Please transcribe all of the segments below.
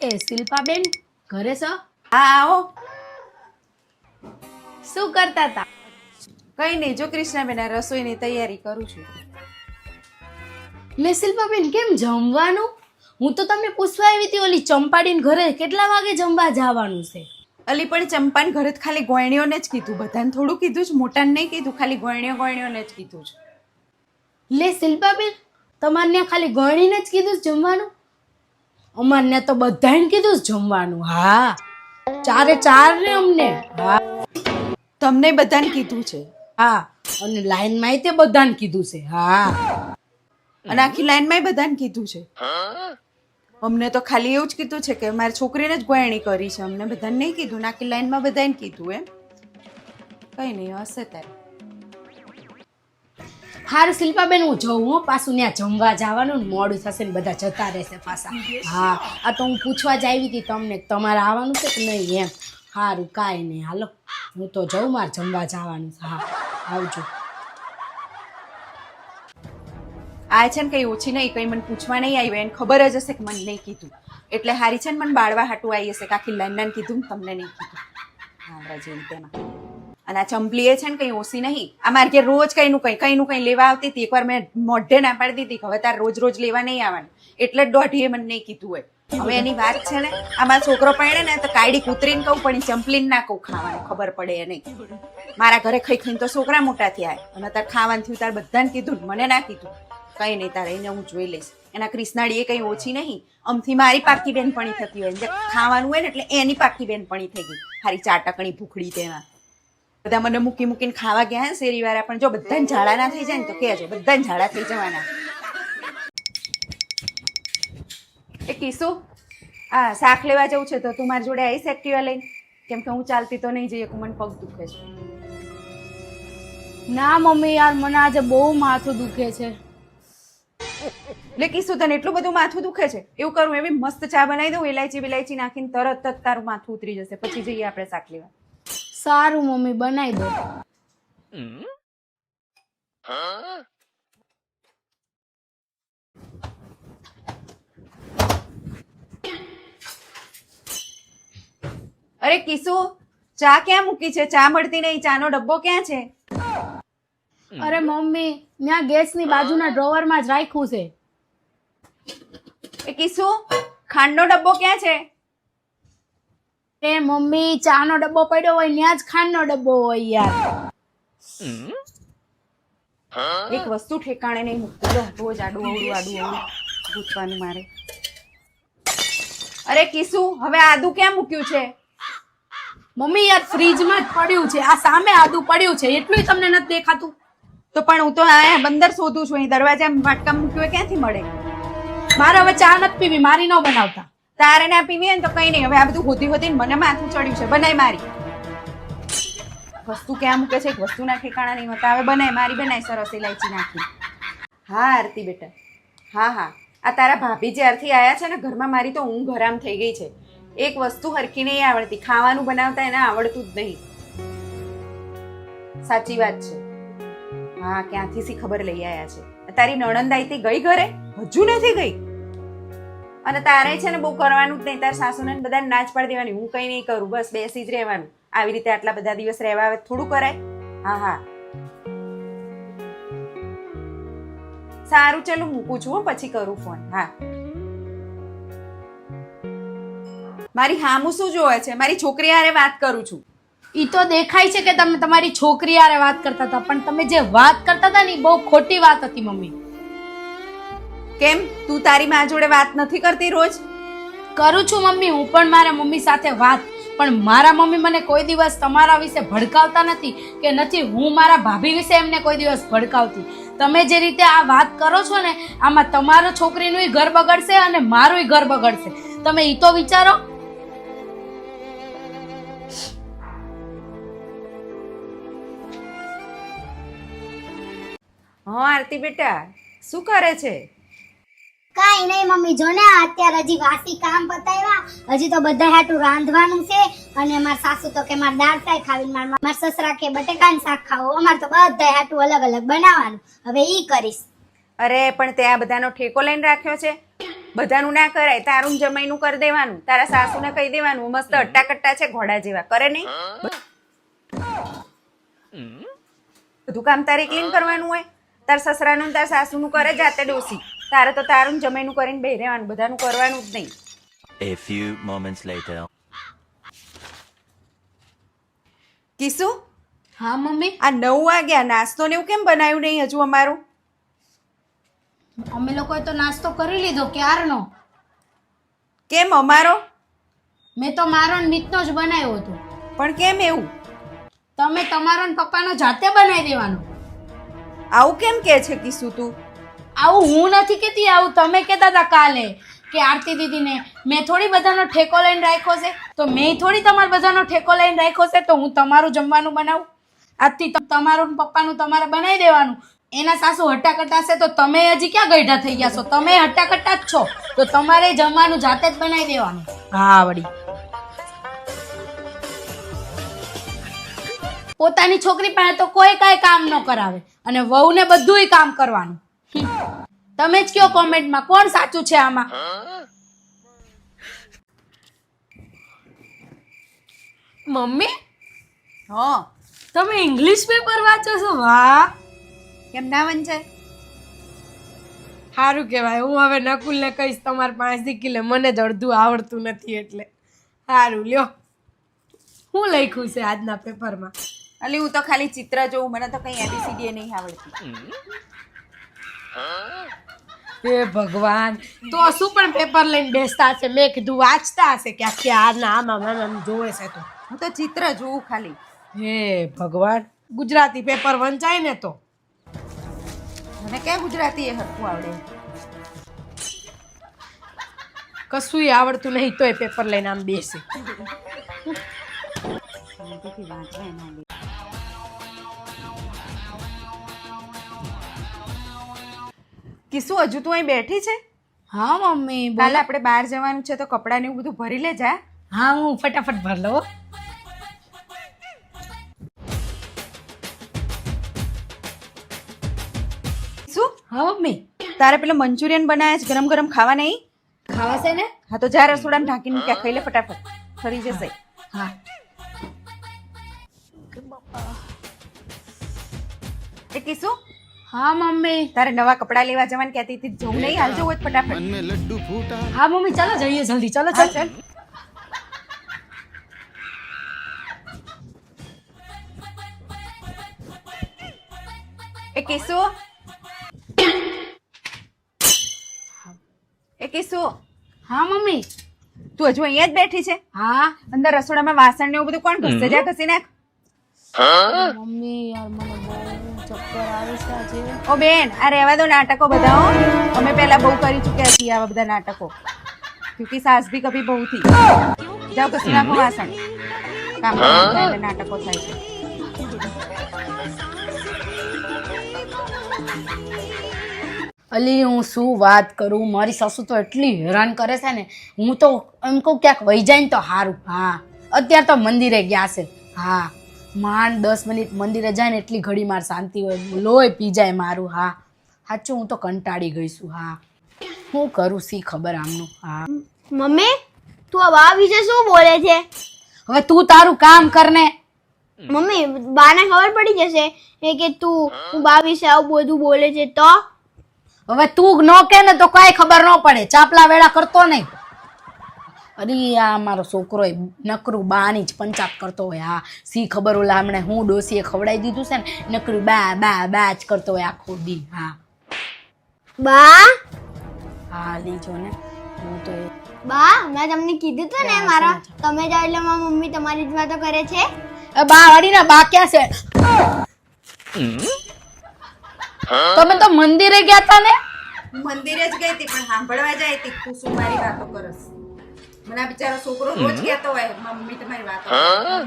એ શિલ્પાબેન ઘરે છો? હા આવો. શું કરતા હતા? કઈ નહીં, જો કૃષ્ણાબેન આ રસોઈની તૈયારી કરું છું. લે શિલ્પાબેન કેમ જમવાનું? હું તો તમને પૂછવા આવી હતી ઓલી ચંપાડીને ઘરે કેટલા વાગે જમવા જવાનું છે? અલી પણ ચંપાને ઘરે જ ખાલી ગોયણીઓને જ કીધું, બધાને થોડું કીધું છે, મોટાને નહીં કીધું, ખાલી ગોયણીઓને જ કીધું છે. લે શિલ્પાબેન તમારે ત્યાં ખાલી ગણીને જ કીધું છે જમવાનું? અમારને તો બધાને કીધું છે જમવાનું. હા, ચારે ચાર ને અમને. હા તમને બધાને કીધું છે? હા, અને લાઈનમાં તે બધાને કીધું છે. હા, અને આખી લાઈનમાં બધાને કીધું છે? અમને તો ખાલી એવું જ કીધું છે કે મારી છોકરીને જ ગોયણી કરી છે, અમને બધાને નહીં કીધું. ને આખી લાઈનમાં બધાને કીધું. એમ કઈ નહીં, હશે ત્યારે. હાર શિલ્પાબેન હું જઉં હો, પાછું ત્યાં જમવા જવાનું ને મોડું થશે ને બધા જતા રહેશે પાછા. હા, આ તો હું પૂછવા જ આવી હતી તમને તમારે આવવાનું છે કે નહીં એમ. સારું કાંઈ નહીં, હાલો હું તો જઉં, મારે જમવા જવાનું છે. હા આવજો. આ છે ને કઈ ઓછી નહીં, કઈ મને પૂછવા નહીં આવી, એને ખબર જ હશે કે મને નહીં કીધું. એટલે હારી છે ને મને બાળવા હાટું આવી હશે કે આખી લાઈન કીધું તમને નહીં કીધું. હા જેમ તેમાં. અને આ ચંપલી એ છે ને કઈ ઓછી નહીં, આ મારે કે રોજ કઈનું કઈ લેવા આવતી હતી. એકવાર મેં મોઢે ના પાડી દીધી કે હવે તાર રોજ રોજ લેવા નહીં આવવાનું, એટલે જ દોઢીએ મને નહીં કીધું હોય. હવે એની વાત છે ને, આમાં છોકરો પડે ને તો કાયડી કૂતરીને કહું પણ ચંપલીને ના કહું, ખાવાનું ખબર પડે એ નહીં. મારા ઘરે ખાઈ ખાઈને તો છોકરા મોટા થયા અને તાર ખાવાનું થયું, તાર બધાને કીધું, મને ના કીધું. કઈ નહીં, તારે એને હું જોઈ લઈશ. એના કૃષ્ણાડી એ કઈ ઓછી નહીં, અમથી મારી પાકી બેનપણી થતી હોય, ખાવાનું હોય ને એટલે એની પાકી બેનપણી થઈ ગઈ. હારી 4 ટકણી ભૂખડી તેમાં બધા મને મૂકી મૂકીને ખાવા ગયા ને શેરી વાળા. પણ જો બધાને ઝાડા ના થઈ જાય ને તો કહેજો, બધાને ઝાડા થઈ જવાના. એ કીસુ, આ શાક લેવા જવું છે તો તું મારી જોડે આવીશ એક્ટિવા લઈને? કેમ કે હું ચાલતી તો નહીં જઈએ, મને પગ દુખે છે. ના મમ્મી યાર, મને આજે બહુ માથું દુખે છે. એટલે કીસુ તને એટલું બધું માથું દુખે છે? એવું કરું, એવી મસ્ત ચા બનાવી દઉં, ઇલાયચી નાખીને તરત જ તારું માથું ઉતરી જશે. પછી જઈએ આપણે શાક લેવા. સારું મમ્મી, બનાવી દો. અરે કીસુ, ચા ક્યાં મૂકી છે? ચા મળતી નહીં, ચાનો ડબ્બો ક્યાં છે? અરે મમ્મી, ત્યાં ગેસની બાજુના ડ્રોવરમાં જ રાખ્યું છે. એ કીસુ, ખાંડનો ડબ્બો ક્યાં છે? એ મમ્મી, ચાનો ડબ્બો પડ્યો હોય ત્યાં જ ખાંડનો ડબ્બો હોય યાર. એક વસ્તુ ઠેકાણે નહીં મૂકતું, રોજ આડું અવળું પૂછવાનું મારે. અરે કીસુ, હવે આદુ ક્યાં મૂક્યું છે? મમ્મી યાર, ફ્રીજમાં જ પડ્યું છે. આ સામે આદુ પડ્યું છે, એટલું તમને નથી દેખાતું? તો પણ હું તો આયા બંદર શોધું છું, અહીં દરવાજા વાટકા મૂક્યું હોય ક્યાંથી મળે? મારે હવે ચા નથી પીવી, મારી ન બનાવતા. તારે ના પીવી ને તો કઈ નહીં, હવે આ બધું હોતી હોતી મને માથું ચડ્યું છે. બનાય મારી વસ્તુ ક્યાં મૂકે છે, એક વસ્તુ ના ઠેકાણા નહીં હોતા. હવે બનાય મારી, બનાય સરસ ઇલાયચી નાખી. હા આરતી બેટા, હા હા, આ તારા ભાભી જ્યારથી આયા છે ને ઘરમાં, મારી તો ઊંઘ હરામ થઈ ગઈ છે. એક વસ્તુ હરખી નહીં આવડતી, ખાવાનું બનાવતા એને આવડતું જ નહીં. સાચી વાત છે. હા, ક્યાંથી સી ખબર લઈ આયા છે. તારી નણંદ આઈ ગઈ ઘરે? હજુ નથી ગઈ? અને તારે છે ને બહુ કરવાનું જ નહીં, તાર સાસુને બધાને નાચ પાડી દેવાની. હું કઈ નહીં કરું, બસ બેસી જ રહેવાનું. આવી રીતે આટલા બધા દિવસ રહેવા આવે થોડું કરાય? હા હા સારું, ચલો મૂકું છું, પછી કરું ફોન. હા, મારી હામું શું જોવે છે? મારી છોકરી હારે વાત કરું છું. ઈ તો દેખાય છે કે તમે તમારી છોકરી હારે વાત કરતા હતા, પણ તમે જે વાત કરતા હતા ને બહુ ખોટી વાત હતી મમ્મી. કેમ, તું તારી મા જોડે વાત નથી કરતી રોજ? કરું છું મમ્મી, હું પણ મારા મમ્મી સાથે વાત, પણ મારા મમ્મી મને કોઈ દિવસ તમારા વિશે ભડકાવતા નથી કે નથી હું મારા ભાભી વિશે એમને કોઈ દિવસ ભડકાવતી. તમે જે રીતે આ વાત કરો છો ને, આમાં તમારો છોકરીનું ઘર બગડશે અને મારું ઘર બગડશે. તમે ઈ તો વિચારો. હા આરતી બેટા, શું કરે છે? કાઈ નહીં મમ્મી, જો ને અત્યારે હજી વાસી કામ પતાવ્યા, હજી તો બધા હાટું રાંધવાનું છે. અને મારા સાસુ તો કે મારે દાળ ફ્રાય ખાવી, મારા સસરા કે બટેકાનું શાક ખાવું. અમારે તો બધા હાટું અલગ અલગ બનાવવાનું. હવે ઈ કરીશ. અરે પણ તે આ બધાનો ઠેકો લઈને રાખ્યો છે? બધાનું ના કરાય, તારું જમાઈનું કરી દેવાનું, તારા સાસુને કહી દેવાનું મસ્ત અટ્ટા છે ઘોડા જેવા, કરે નહીં? બધું કામ તારે ક્લીન કરવાનું હોય? તાર સસરાનું તાર સાસુનું કરે જાતે ડોસી, તારે તો તારું જમાઈનું કરીને બેહી રહેવાનું, બધાનું કરવાનું જ નહીં. A few moments later. કિસુ, હા મમ્મી. આ 9 વાગ્યા, નાસ્તો ને એવું કેમ બનાવ્યું નહીં હજુ અમારું? અમે લોકોએ તો નાસ્તો કરી લીધો ક્યારનો. કેમ અમારો? મેં તો મારો ને મિતનો જ બનાવ્યો હતો. પણ કેમ એવું? તમે તમારો ને પપ્પાનો જાતે બનાવી દેવાનો. આવું કેમ કે છે કિસુ તું? આવું હું નથી કહેતી, આવું તમે કહેતા હતા કાલે કે આરતી દીદીને મેં થોડી બધાનો ઠેકો લઈને રાખ્યો છે, તો મેં થોડી તમારા બધાનો ઠેકો લઈને રાખ્યો છે, તો હું તમારું જમવાનું બનાવું? આજથી તમારું ને પપ્પાનું તમારે બનાવી દેવાનું. એના સાસુ હટ્ટા છે તો તમે હજી ક્યાં ગઈઢા થઈ ગયા છો? તમે હટ્ટા જ છો, તો તમારે જમવાનું જાતે જ બનાવી દેવાનું. હા વળી પોતાની છોકરી પાસે તો કોઈ કાંઈ કામ ન કરાવે અને વહુને બધુંય કામ કરવાનું. તમે જ કયો કોમેન્ટમાં કોણ સાચું છે આમાં? મમ્મી હા, તમે ઇંગ્લિશ પેપર વાંચો છો? વાહ, કેમ ના વંચાય? સારું કહેવાય. હું હવે નકુલને કહીશ તમારે 5 શીખી લે, મને જ અડધું આવડતું નથી એટલે. સારું લ્યો, શું લખ્યું છે આજના પેપરમાં? અલી હું તો ખાલી ચિત્ર જોઉં, મને તો કઈ એબીસીડી નહીં આવડતી. હે ભગવાન, તો શું પણ પેપર લઈને બેસતા હશે? મેં કીધું વાંચતા હશે કે આખી આના આમ જોવે છે. તો હું તો ચિત્ર જોઉં ખાલી. હે ભગવાન, ગુજરાતી પેપર વંચાય ને તો. મને ક્યાં ગુજરાતી એ હરખું આવડે? કશુંય આવડતું નહીં તોય પેપર લઈને આમ બેસે. કિસુ, હજુ તું અહીં બેઠી છે? હા મમ્મી કાલે બોલા. આપણે બહાર જવાનું છે તો કપડાં ને એવું બધું ભરી લે જા. હા હું ફટાફટ ભર લઉં. શું હા મમ્મી, તારે પેલો મંચુરિયન બનાવ્યા છે ગરમ ગરમ ખાવા નહીં? ખાવા છે ને? હા તો જા રસોડામાં ઢાંકીને મૂક્યા, ખાઈ લે ફટાફટ, ફરી જશે. હા. એ કિસુ, હા મમ્મી. તારે નવા કપડાં લેવા જવાનું કહેતી હતી, જવું નહીં? હાલ જવું જ ફટાફટ. હા મમ્મી, ચાલો જઈએ જલ્દી. ચાલો હા, ચાલ. ચાલ. એ કિસુ, એ કિસુ, હા મમ્મી. તું હજુ અહીંયા જ બેઠી છે? હા અંદર રસોડામાં વાસણ ને એવું બધું કોણ ઘસે? જા ઘસી નાખ. મમ્મી યાર, મને બહુ ચક્કર આવે છે આજે. ઓ બેન, આ રહેવા દો નાટકો બધા હો. અમે પહેલા બહુ કરી ચૂક્યા છીએ આવા બધા નાટકો, ક્યોંકિ સાસ ભી કભી બહુ થી. જાઓ ઘસી નાખો વાસણ. કામ કરતા એટલે નાટકો થાય છે. અલી હું શું વાત કરું, મારી સાસુ તો એટલી હેરાન કરે છે ને, હું તો એમ કહું ક્યાંક વહી જાય ને તો સારું. હા અત્યારે તો મંદિરે ગયા છે. હા માંડ 10 મિનિટ મંદિરે જાય ને એટલી ઘડી માર શાંતિ હોય, લોહી પી જાય મારું. હા સાચું, હું તો કંટાળી ગઈ છું. હા હું કરું સી ખબર આમનું. હા મમ્મી, તું આ બા વિશે શું બોલે છે? હવે તું તારું કામ કર ને. મમ્મી, બાને ખબર પડી જશે કે તું બા વિશે આવું બધું બોલે છે તો? હવે તું ન કે ને તો કઈ ખબર ન પડે, ચાપલા વેળા કરતો નહીં. અરે આ મારો છોકરો નકરું બાની જ પંચાત કરતો હોય. હા સી ખબર ઓલા હમણે હું ડોસીએ ખવડાવી દીધું છે ને, નકરું બા બા બા જ કરતો હોય આખો દી. હા બા, હા લીજો ને. હું તો બા, મેં તમને કીધું હતું ને મારા તમે જાઓ એટલે મારી મમ્મી તમારી જ વાતો કરે છે. બા વળી ના બા ક્યાં છે? તમે તો મંદિરે ગયા હતા ને? હું મંદિરે જ ગઈ હતી પણ સાંભળવા જાય હતી તું શું મારી વાતો કરસ. મને આ બિચારો છોકરો રોજ કહેતો હોય મમ્મી તમારી વાતો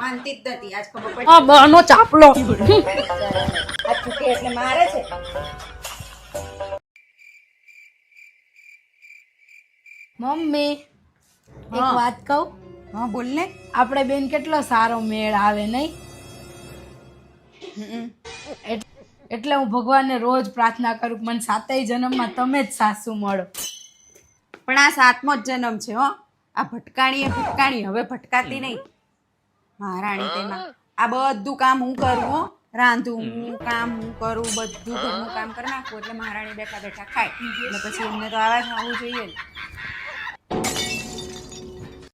માનતી જ નથી. આજ ખબર પડી આ બાનો ચાપલો. આ છૂટે એટલે મારે છે. મમ્મી એક હા. વાત કહું? હા બોલ ને. આપણે બેન કેટલો સારો મેળ આવે નહીં? એટલે હું ભગવાનને રોજ પ્રાર્થના કરું કે મને 7 જન્મમાં તમે જ સાસુ મળો. પણ આ 7મો જ જન્મ છે હો. આ ભટકાણી હવે ભટકાતી નહીં. મહારાણી તેમાં આ બધું કામ હું કરું હો. રાંધું હું, કામ હું કરું, બધું ઘરનું કામ કરી નાખું એટલે મહારાણી બેઠા બેઠા ખાય. એટલે પછી એમને તો આવા જ આવવું જોઈએ ને.